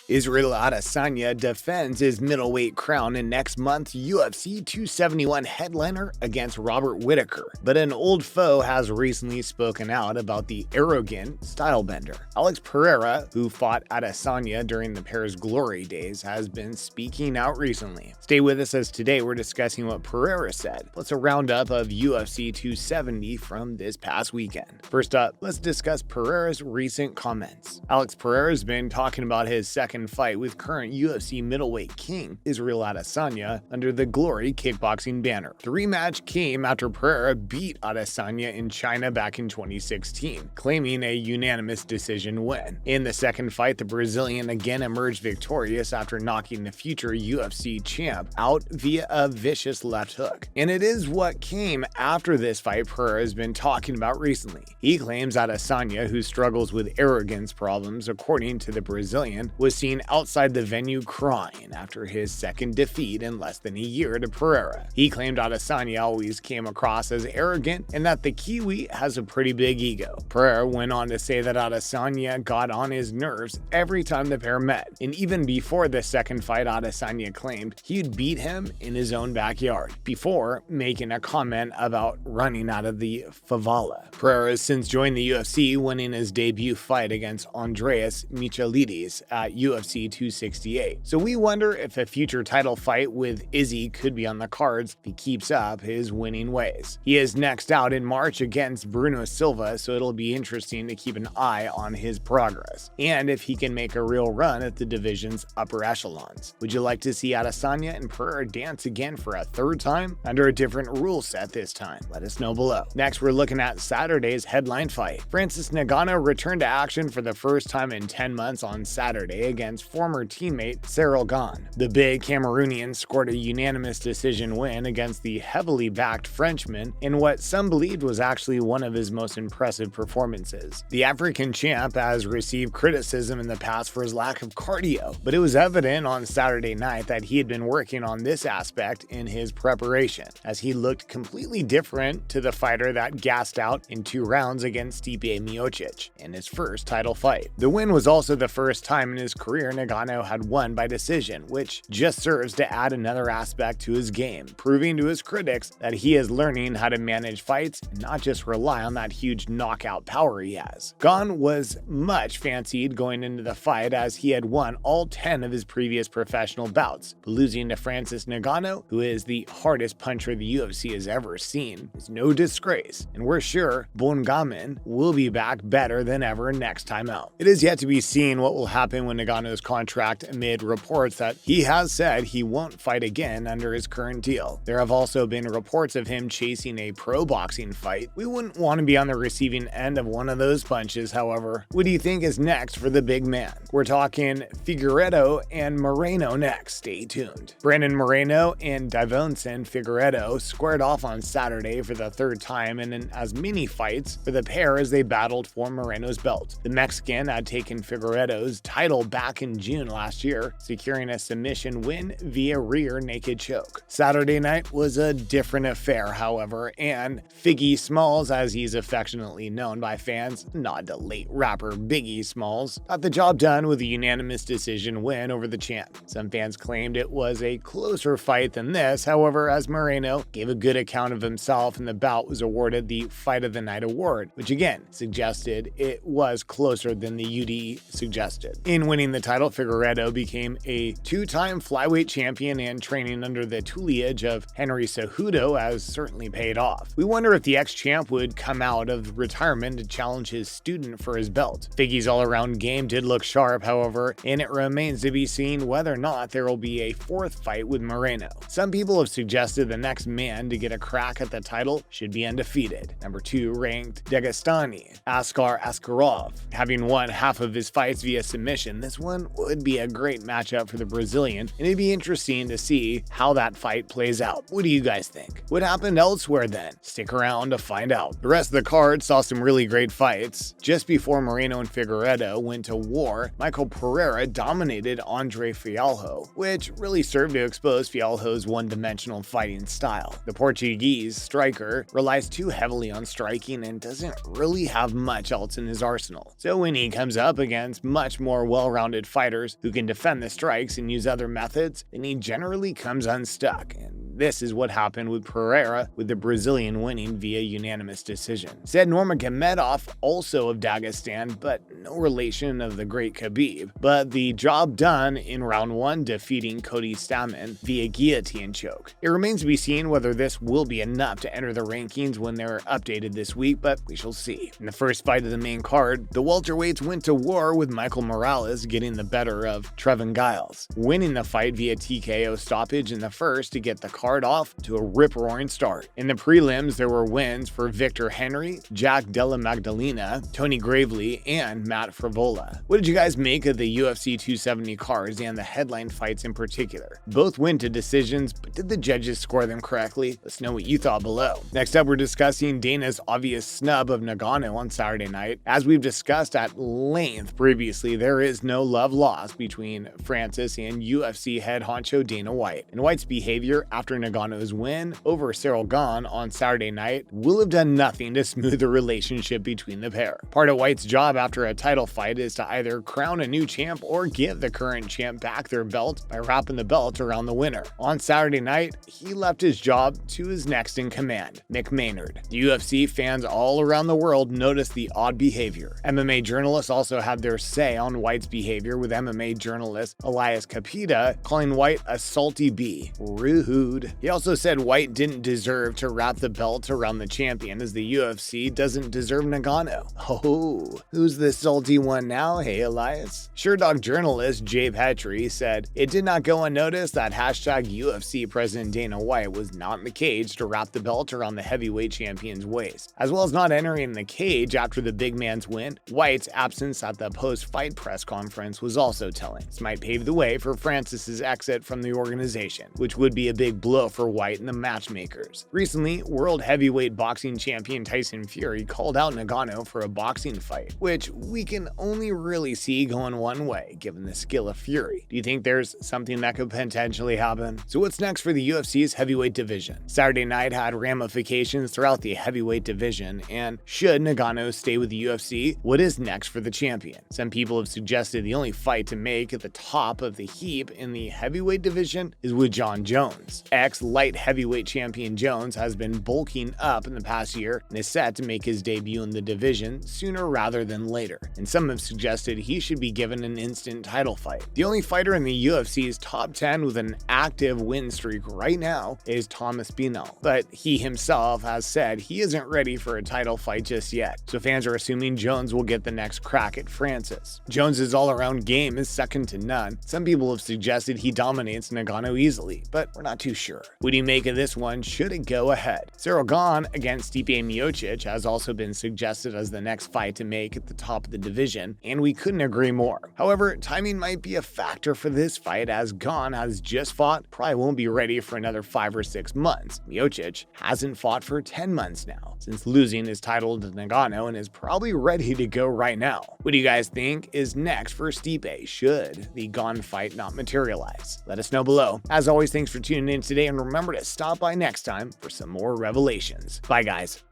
Israel Adesanya defends his middleweight crown in next month's UFC 271 headliner against Robert Whittaker, but an old foe has recently spoken out about the arrogant Stylebender. Alex Pereira, who fought Adesanya during the pair's glory days, has been speaking out recently. Stay with us as today we're discussing what Pereira said, plus a roundup of UFC 270 from this past weekend. First up, let's discuss Pereira's recent comments. Alex Pereira has been talking about his second fight with current UFC middleweight king Israel Adesanya under the Glory kickboxing banner. The rematch came after Pereira beat Adesanya in China back in 2016, claiming a unanimous decision win. In the second fight, the Brazilian again emerged victorious after knocking the future UFC champ out via a vicious left hook. And it is what came after this fight Pereira has been talking about recently. He claims Adesanya, who struggles with arrogance problems according to the Brazilian, was seen outside the venue crying after his second defeat in less than a year to Pereira. He claimed Adesanya always came across as arrogant and that the Kiwi has a pretty big ego. Pereira went on to say that Adesanya got on his nerves every time the pair met, and even before the second fight, Adesanya claimed he'd beat him in his own backyard, before making a comment about running out of the favela. Pereira has since joined the UFC, winning his debut fight against Andreas Michailidis at UFC 268. So we wonder if a future title fight with Izzy could be on the cards if he keeps up his winning ways. He is next out in March against Bruno Silva, so it'll be interesting to keep an eye on his progress, and if he can make a real run at the division's upper echelons. Would you like to see Adesanya and Pereira dance again for a third time under a different rule set this time? Let us know below. Next, we're looking at Saturday's headline fight. Francis Ngannou returned to action for the first time in 10 months on Saturday against former teammate Cyril Gane. The big Cameroonian scored a unanimous decision win against the heavily backed Frenchman in what some believed was actually one of his most impressive performances. The African champ has received criticism in the past for his lack of cardio, but it was evident on Saturday night that he had been working on this aspect in his preparation, as he looked completely different to the fighter that gassed out in 2 rounds against Stipe Miocic in his first title fight. The win was also the first time in his career Ngannou had won by decision, which just serves to add another aspect to his game, proving to his critics that he is learning how to manage fights and not just rely on that huge knockout power he has. Gane was much fancied going into the fight, as he had won all 10 of his previous professional bouts, but losing to Francis Ngannou, who is the hardest puncher the UFC has ever seen, is no disgrace, and we're sure Bongaman will be back better than ever next time out. It is yet to be seen what will happen when Ngannou's contract amid reports that he has said he won't fight again under his current deal. There have also been reports of him chasing a pro boxing fight. We wouldn't want to be on the receiving end of one of those punches, however. What do you think is next for the big man? We're talking Figueiredo and Moreno next. Stay tuned. Brandon Moreno and Davonson Figueiredo squared off on Saturday for the third time in as many fights for the pair as they battled for Moreno's belt. The Mexican had taken Figueiredo's title back in June last year, securing a submission win via rear naked choke. Saturday night was a different affair, however, and Figgy Smalls, as he's affectionately known by fans, nod to late rapper Biggie Smalls, got the job done with a unanimous decision win over the champ. Some fans claimed it was a closer fight than this, however, as Moreno gave a good account of himself and the bout was awarded the Fight of the Night award, which again suggested it was closer than the UD suggested. In winning the title, Figueiredo became a 2-time flyweight champion, and training under the tutelage of Henry Cejudo has certainly paid off. We wonder if the ex-champ would come out of retirement to challenge his student for his belt. Figgy's all-around game did look sharp, however, and it remains to be seen whether or not there will be a fourth fight with Moreno. Some people have suggested the next man to get a crack at the title should be undefeated. Number 2 ranked Dagestani Askar Askarov. Having won half of his fights via submission, this one would be a great matchup for the Brazilian, and it'd be interesting to see how that fight plays out. What do you guys think? What happened elsewhere then? Stick around to find out. The rest of the card saw some really great fights. Just before Moreno and Figueiredo went to war, Michael Pereira dominated Andre Fialho, which really served to expose Fialho's one-dimensional fighting style. The Portuguese striker relies too heavily on striking and doesn't really have much else in his arsenal. So when he comes up against much more well-rounded well-rounded fighters who can defend the strikes and use other methods, then he generally comes unstuck. And this is what happened with Pereira, with the Brazilian winning via unanimous decision. Said Nurmagomedov, also of Dagestan, but no relation of the great Khabib, but the job done in round 1, defeating Cody Stamann via guillotine choke. It remains to be seen whether this will be enough to enter the rankings when they're updated this week, but we shall see. In the first fight of the main card, the welterweights went to war with Michael Morales getting the better of Trevin Giles, winning the fight via TKO stoppage in the first to get the card off to a rip-roaring start. In the prelims, there were wins for Victor Henry, Jack Della Magdalena, Tony Gravely, and Matt Frivola. What did you guys make of the UFC 270 cards and the headline fights in particular? Both went to decisions, but did the judges score them correctly? Let us know what you thought below. Next up, we're discussing Dana's obvious snub of Nagano on Saturday night. As we've discussed at length previously, there is no love lost between Francis and UFC head honcho Dana White. And White's behavior after Nagano's win over Cyril Gane on Saturday night will have done nothing to smooth the relationship between the pair. Part of White's job after a title fight is to either crown a new champ or give the current champ back their belt by wrapping the belt around the winner. On Saturday night, he left his job to his next in command, Mick Maynard. The UFC fans all around the world noticed the odd behavior. MMA journalists also had their say on White's behavior, with MMA journalist Elias Capita calling White a salty bee. Rude. He also said White didn't deserve to wrap the belt around the champion, as the UFC doesn't deserve Nagano. Oh, who's the salty one now, hey Elias? Sherdog journalist Jay Petrie said it did not go unnoticed that #UFC President Dana White was not in the cage to wrap the belt around the heavyweight champion's waist. As well as not entering the cage after the big man's win, White's absence at the post-fight press conference was also telling. This might pave the way for Francis's exit from the organization, which would be a big blow for White and the matchmakers. Recently, world heavyweight boxing champion Tyson Fury called out Nagano for a boxing fight, which we can only really see going one way, given the skill of Fury. Do you think there's something that could potentially happen? So what's next for the UFC's heavyweight division? Saturday night had ramifications throughout the heavyweight division, and should Nagano stay with the UFC, what is next for the champion? Some people have suggested the only fight to make at the top of the heap in the heavyweight division is with John Jones. Ex-light heavyweight champion Jones has been bulking up in the past year and is set to make his debut in the division sooner rather than later, and some have suggested he should be given an instant title fight. The only fighter in the UFC's top 10 with an active win streak right now is Thomas Binal, but he himself has said he isn't ready for a title fight just yet, so fans are assuming Jones will get the next crack at Francis. Jones's all-around game is second to none. Some people have suggested he dominates Nagano easily, but we're not too sure. What do you make of this one should it go ahead? Cyril Gane against Stipe Miocic has also been suggested as the next fight to make at the top of the division, and we couldn't agree more. However, timing might be a factor for this fight, as Gane has just fought, probably won't be ready for another 5 or 6 months. Miocic hasn't fought for 10 months now, since losing his title to Nagano, and is probably ready to go right now. What do you guys think is next for Stipe should the Gane fight not materialize? Let us know below. As always, thanks for tuning in today, and remember to stop by next time for some more revelations. Bye guys.